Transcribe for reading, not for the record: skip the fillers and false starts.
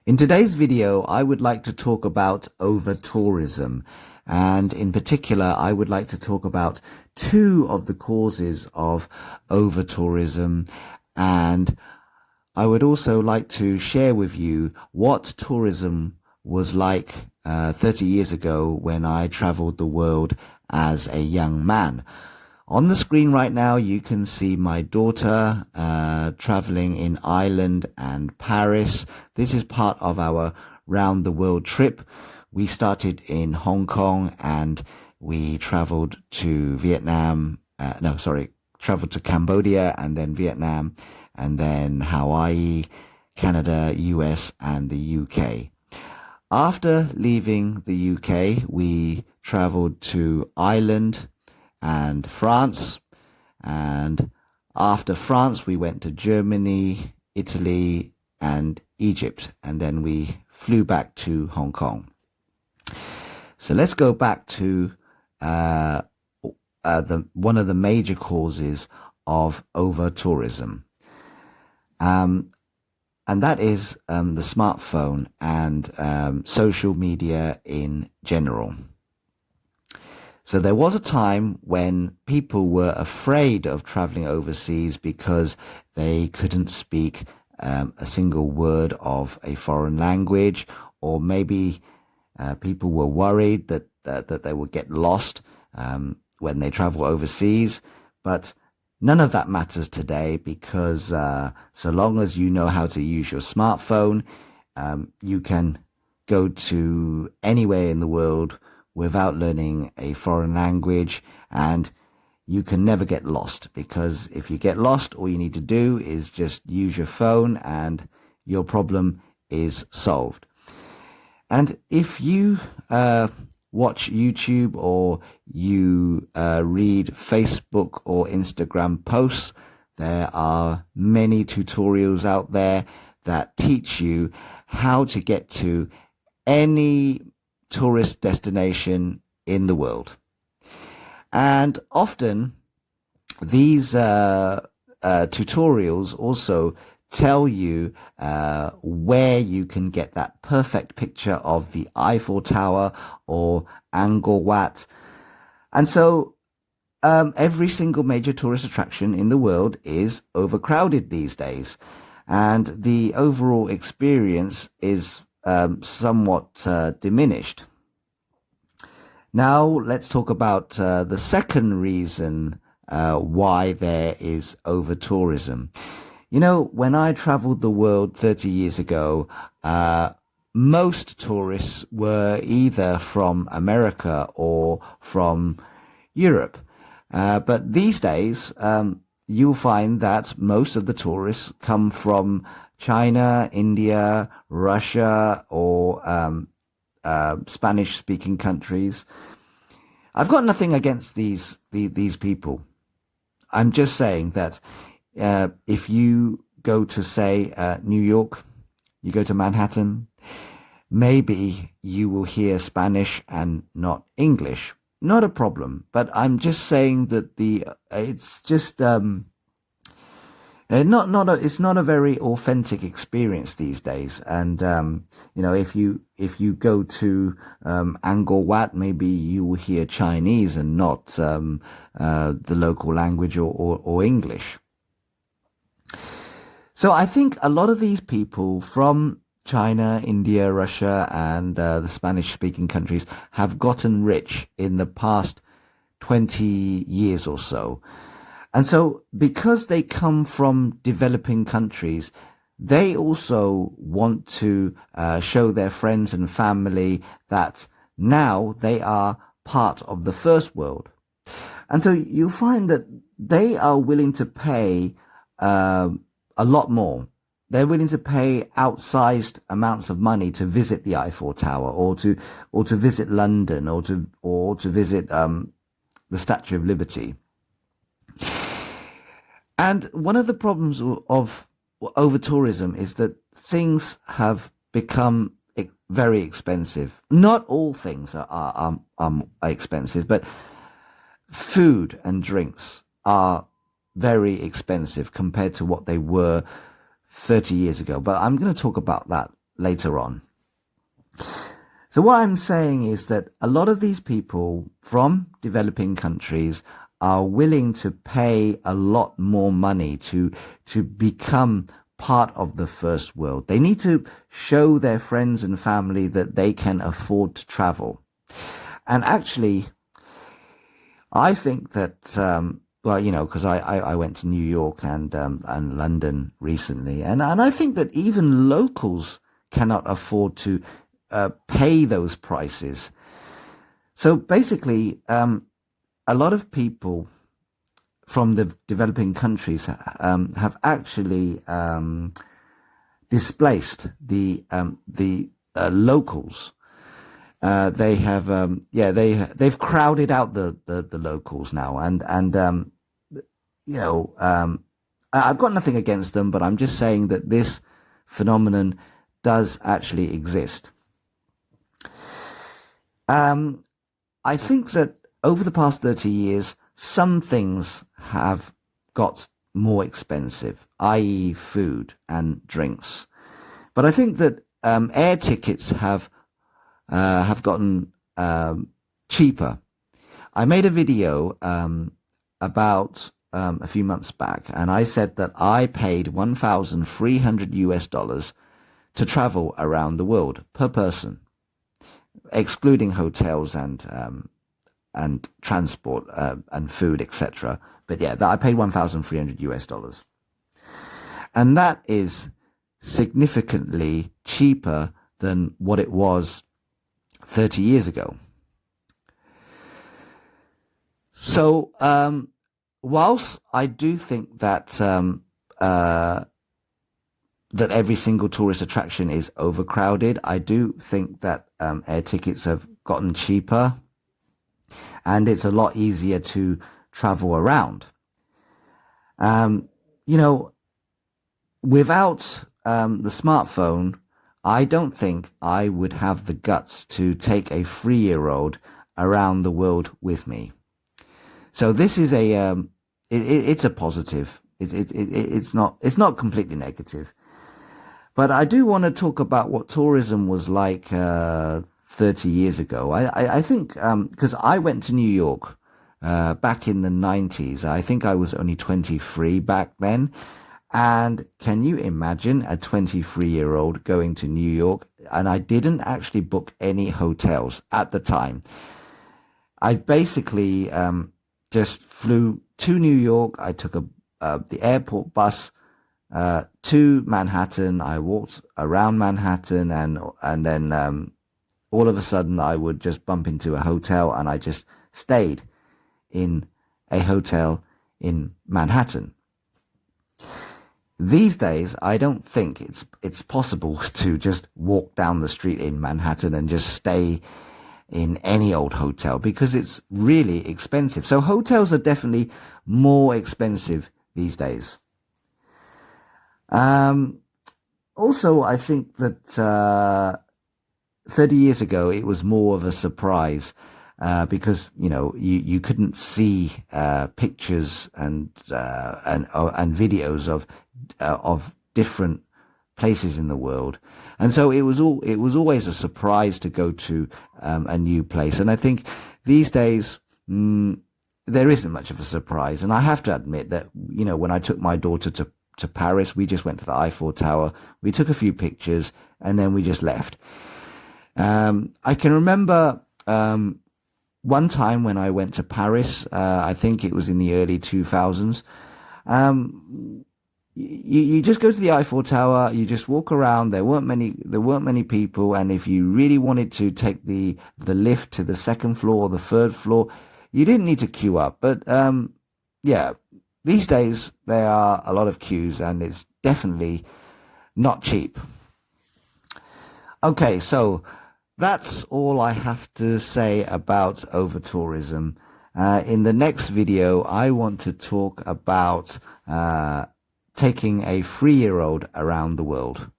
In today's video, I would like to talk about overtourism. And in particular, I would like to talk about two of the causes of overtourism. And I would also like to share with you what tourism was like 30 years ago when I traveled the world as a young man. On the screen right now, you can see my daughter traveling in Ireland and Paris. This is part of our round the world trip. We started in Hong Kong and we traveled to traveled to Cambodia and then Vietnam and then Hawaii, Canada, US and the UK. After leaving the UK, we traveled to Ireland and France, and after France we went to Germany, Italy and Egypt, and then we flew back to Hong Kong. So let's go back to one of the major causes of overtourism, and that is the smartphone and social media in general. So there was a time when people were afraid of traveling overseas because they couldn't speak a single word of a foreign language, or maybe people were worried that they would get lost when they travel overseas. But none of that matters today because so long as you know how to use your smartphone, you can go to anywhere in the world without learning a foreign language, and you can never get lost, because if you get lost, all you need to do is just use your phone and your problem is solved. And if you watch YouTube or you read Facebook or Instagram posts, there are many tutorials out there that teach you how to get to any tourist destination in the world. And often these tutorials also tell you where you can get that perfect picture of the Eiffel Tower or Angkor Wat. And so every single major tourist attraction in the world is overcrowded these days, and the overall experience is somewhat diminished. Now let's talk about the second reason why there is overtourism. You know, when I traveled the world 30 years ago, most tourists were either from America or from Europe. But these days, you'll find that most of the tourists come from China, India, Russia, or Spanish-speaking countries. I've got nothing against these people. I'm just saying that if you go to, say, New York, you go to Manhattan, maybe you will hear Spanish and not English. Not a problem, but I'm just saying that it's just it's not a very authentic experience these days. And you know, if you go to Angkor Wat, maybe you will hear Chinese and not the local language or English. So I think a lot of these people from China, India, Russia, and the Spanish-speaking countries have gotten rich in the past 20 years or so. And so because they come from developing countries, they also want to show their friends and family that now they are part of the first world. And so you find that they are willing to pay a lot more. They're willing to pay outsized amounts of money to visit the Eiffel Tower, or to visit London, or to visit the Statue of Liberty. And one of the problems of overtourism is that things have become very expensive. Not all things are expensive, but food and drinks are very expensive compared to what they were 30 years ago. But I'm going to talk about that later on. So what I'm saying is that a lot of these people from developing countries are willing to pay a lot more money to become part of the first world. They need to show their friends and family that they can afford to travel. And actually, I think that, well, you know, because I went to New York and London recently, and I think that even locals cannot afford to pay those prices. So basically, a lot of people from the developing countries have actually displaced the locals. They've crowded out the locals now, and you know, I've got nothing against them, but I'm just saying that this phenomenon does actually exist. I think that over the past 30 years, some things have got more expensive, i.e. food and drinks. But I think that air tickets have gotten cheaper. I made a video about a few months back, and I said that I paid $1,300 to travel around the world per person, excluding hotels and transport and food, etc. But yeah, I paid $1,300, and that is significantly cheaper than what it was 30 years ago. So whilst I do think that that every single tourist attraction is overcrowded, I do think that air tickets have gotten cheaper, and it's a lot easier to travel around. You know, without the smartphone, I don't think I would have the guts to take a 3-year-old around the world with me. So this is it's a positive. It's not completely negative. But I do want to talk about what tourism was like 30 years ago. I think because I went to New York back in the 90s. I think I was only 23 back then. And can you imagine a 23-year-old going to New York? And I didn't actually book any hotels at the time. I basically just flew to New York. I took the airport bus to Manhattan. I walked around Manhattan, and then all of a sudden I would just bump into a hotel, and I just stayed in a hotel in Manhattan. These days, I don't think it's possible to just walk down the street in Manhattan and just stay in any old hotel, because it's really expensive. So hotels are definitely more expensive these days. Also, I think that 30 years ago, it was more of a surprise because, you know, you couldn't see pictures and videos of different places in the world, and so it was always a surprise to go to a new place. And I think these days there isn't much of a surprise. And I have to admit that, you know, when I took my daughter to Paris, we just went to the Eiffel Tower, we took a few pictures, and then we just left. I can remember one time when I went to Paris, I think it was in the early 2000s. You just go to the Eiffel Tower, you just walk around. There weren't many people, and if you really wanted to take the lift to the second floor or the third floor, you didn't need to queue up. But yeah, these days there are a lot of queues, and it's definitely not cheap. Okay, so that's all I have to say about overtourism. In the next video, I want to talk about taking a 3-year-old around the world.